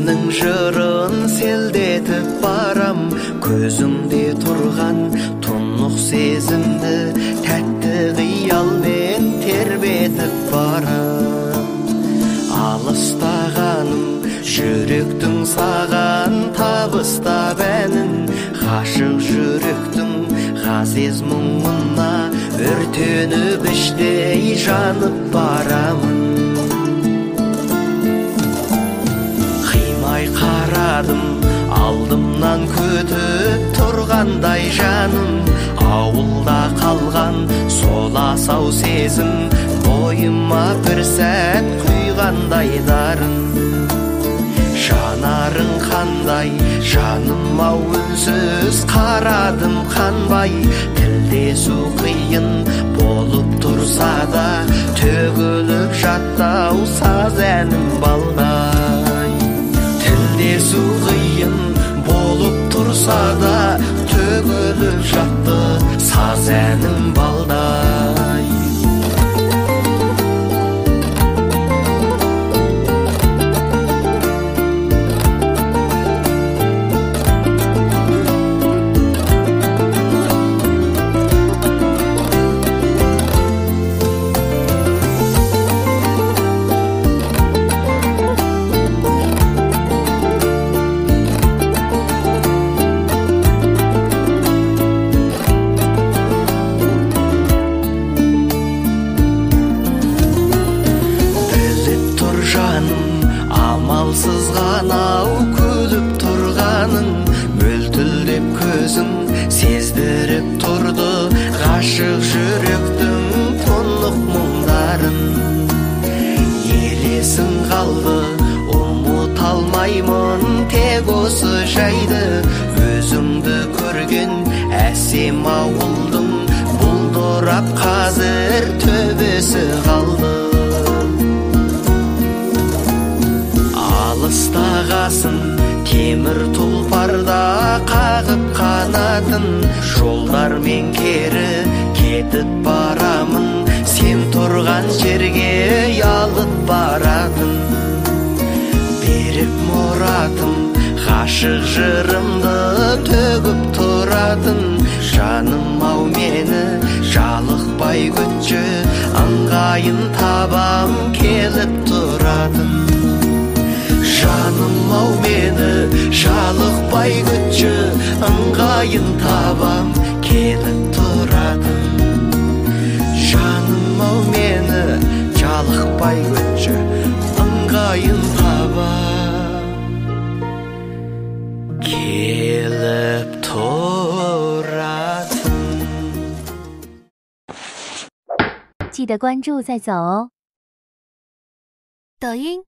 Сенің жырын селдетіп барам, көзіңде тұрған тұнық сезімді тәтті қиялмен тербетіп барам. Алыстағаным жүректің саған табыстап әнін, ғашық жүректің ғазиз мұңына өртеніп іштей жанып барамын. Қимай қарадым, алдымнан күтіп тұрғандай жаным, ауылда қалған сол асау сезім бойыма бір сәт құйғандай дарын. Жанарың қандай, жаным-ау үнсіз қарадым қанбай, тілдесу қиын болып тұрса да төгіліп жаттау саз әнім балдай. Тілдесу қиын болып тұрса да төгіліп жатты саз әнім балдай. Амалсыз ғанау күліп тұрғаның, мөлтілдеп көзің сездіріп тұрды ғашық жүректің тұнық мұңдарын. Елесің қалды, ұмыта алмаймын тек осы жайды, өзіңді көрген әсем ауылдың бұлдырап қазір төбесі қалды. Алыстағасын темір тұлпарда қағып қанатын, жолдармен кері кетіп барамын, сен тұрған жерге ұялып баратын. Беріп мұратым ғашық жырымды төгіп тұратын, жаным-ау мені жалықпай күтші, ыңғайын табам келіп тұратын. Жаным-ау мені жалықпай күтші, ыңғайын табам келіп тұратын. Жаным-ау мені жалықпай күтші, ыңғайын табам келіп тұратын. 记得关注再走哦。抖音